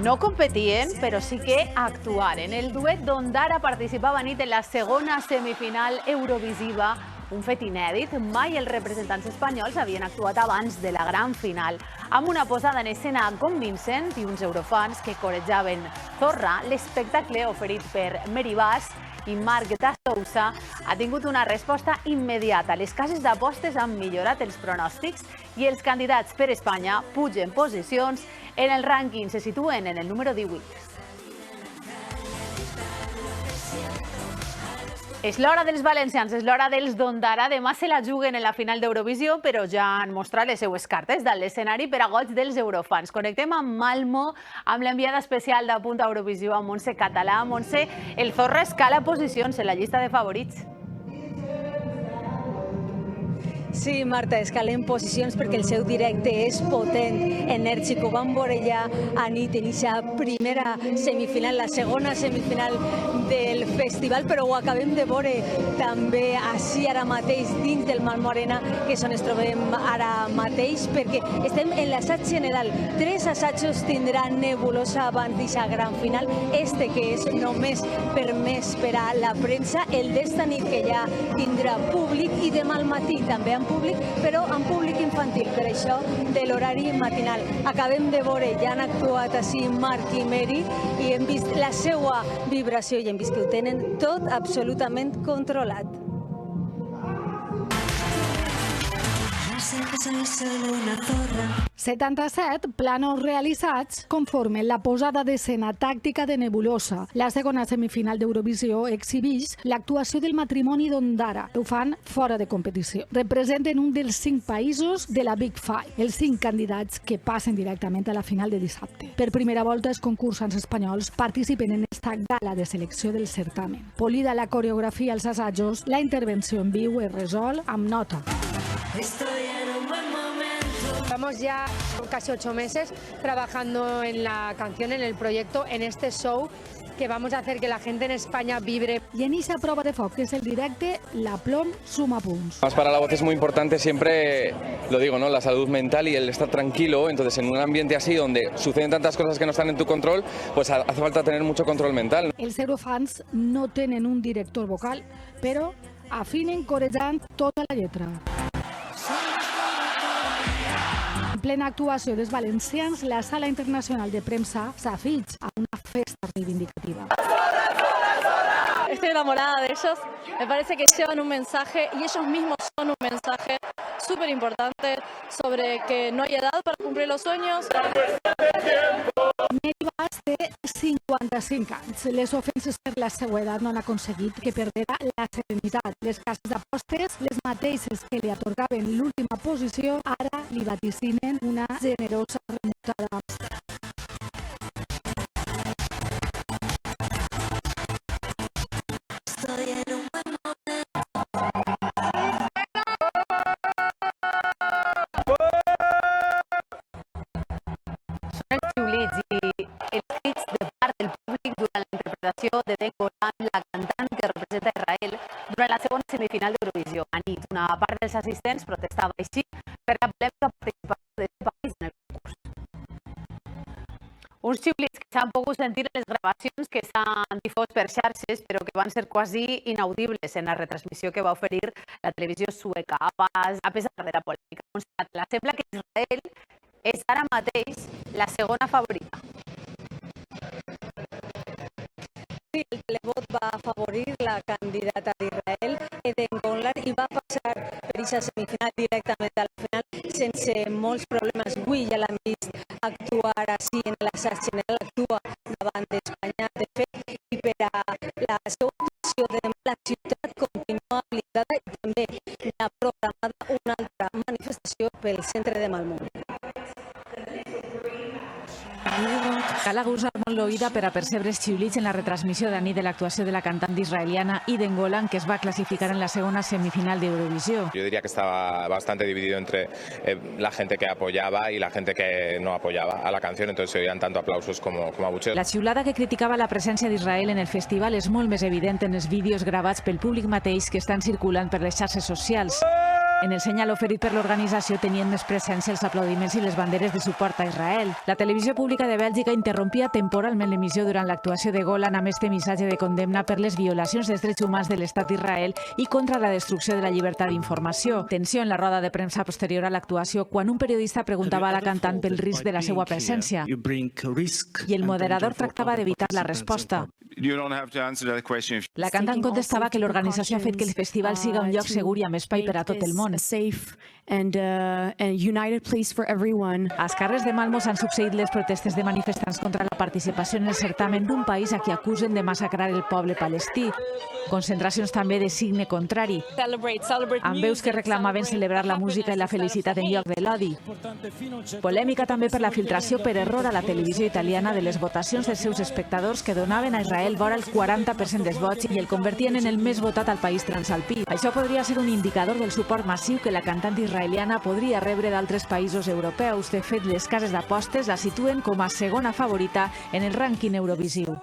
No competien, però sí que actuaren. El duet d'Ondara participava anit en la segona semifinal eurovisiva, un fet inèdit. Mai els representants espanyols havien actuat abans de la gran final. Amb una posada en escena convincent i uns eurofans que corejaven Zorra, l'espectacle oferit per Meribas i Marc Sousa ha tingut una resposta immediata. Les cases d'apostes han millorat els pronòstics i els candidats per Espanya pugen posicions en el rànquing, se situen en el número 18. És l'hora dels valencians, és l'hora dels d'Ondara. Demà se la juguen en la final d'Eurovisió, però ja han mostrat les seues cartes dalt l'escenari per a goig dels eurofans. Connectem amb Malmo, amb l'enviada especial d'Apunta Eurovisió, amb Montse Català. Montse, el Zorra escala posicions en la llista de favorits. Sí, Marta, escalem posicions perquè el seu directe és potent, enèrgic. Ho vam veure ja a nit en aquesta primera semifinal, la segona semifinal del festival, però ho acabem de veure també així ara mateix dins del Malmo Arena, que és on ens trobem ara mateix, perquè estem en l'assaig general. 3 assajos tindrà Nebulosa abans d'aquesta gran final. Este que és només permès per a la premsa, el d'esta nit que ja tindrà públic, i demà al matí també en públic, però en públic infantil, per això de l'horari matinal. Acabem de veure, ja han actuat així Marc i Meri i hem vist la seva vibració i hem vist que ho tenen tot absolutament controlat. 77 planos realitzats conformen la posada d'escena tàctica de Nebulosa. La segona semifinal d'Eurovisió exhibeix l'actuació del matrimoni d'Ondara. Ho fan fora de competició. Representen un dels 5 països de la Big Five, els 5 candidats que passen directament a la final de dissabte. Per primera volta, els concursants espanyols participen en esta gala de selecció del certamen. Polida la coreografia als assajos, la intervenció en viu es resol amb nota. Llevamos ya casi 8 meses trabajando en la canción, en el proyecto, en este show que vamos a hacer que la gente en España vibre. Y en esa prueba de foc, que es el directe, la plom suma punts. Más para la voz es muy importante siempre, lo digo, ¿no? La salud mental y el estar tranquilo. Entonces, en un ambiente así donde suceden tantas cosas que no están en tu control, pues hace falta tener mucho control mental. Els eurofans no tenen un director vocal, però afinen corejant tota la lletra. En plena actuació dels valencians, la Sala Internacional de Premsa s'afig a una festa reivindicativa. Estoy enamorada de ellos, me parece que llevan un mensaje y ellos mismos son un mensaje súper importante sobre que no hay edad para cumplir los sueños. Meribas té 55 anys. Les ofenses per la seva edat no han aconseguit que perdera la serenitat. Les cases d'apostes, les mateixes que li atorgaven l'última posició, ara li vaticinen una generosa remuntada. De Dengolan, la cantant que representa Israel durant la segona semifinal d'Eurovisió. A nit, una part dels assistents protestava així per la polèmica participació d'aquest país en el concurs. Uns xiulits que s'han pogut sentir en les gravacions que s'han difós per xarxes, però que van ser quasi inaudibles en la retransmissió que va oferir la televisió sueca. A pesar de la polèmica, sembla que Israel és ara mateix la segona favorita. Sí, el televot va afavorir la candidata d'Israel, Eden Golan, i va passar per aquesta semifinal directament a la final sense molts problemes. Avui ja l'hem vist actuar així en l'assaig general, actua davant d'Espanya, de fet, i per a la seva actuació de demà la ciutat continua blindada i també n'ha programada una altra manifestació pel centre de Malmö. Cal agusar molt l'oïda per a percebre els xiulits en la retransmissió de nit de l'actuació de la cantant israeliana Eden Golan, que es va clasificar en la segona semifinal de Eurovisión. Yo diría que estaba bastante dividido entre la gente que apoyaba y la gente que no apoyaba a la canción, entonces se oían tanto aplausos como abucheos. La xiulada que criticava la presència d'Israel en el festival és molt més evident en els vídeos gravats pel públic mateix que estan circulant per les xarxes socials. En el senyal oferit per l'organització tenien més presència els aplaudiments i les banderes de suport a Israel. La televisió pública de Bèlgica interrompia temporalment l'emissió durant l'actuació de Golan amb este missatge de condemna per les violacions dels drets humans de l'estat d'Israel i contra la destrucció de la llibertat d'informació. Tensió en la roda de premsa posterior a l'actuació quan un periodista preguntava a la cantant pel risc de la seva presència i el moderador tractava d'evitar la resposta. La cantant contestava que l'organització ha fet que el festival siga un lloc segur i amb espai per a tot el món. Als carrers de Malmo s'han succeït les protestes de manifestants contra la participació en el certamen d'un país a qui acusen de massacrar el poble palestí. Concentracions també de signe contrari, amb veus que reclamaven celebrar la música i la felicitat en lloc de l'odi. Polèmica també per la filtració per error a la televisió italiana de les votacions dels seus espectadors que donaven a Israel vora el 40% dels vots i el convertien en el més votat al país transalpí. Això podria ser un indicador del suport massiu que la cantant israeliana podria rebre d'altres països europeus. De fet, les cases d'apostes la situen com a segona favorita en el rànquing eurovisiu.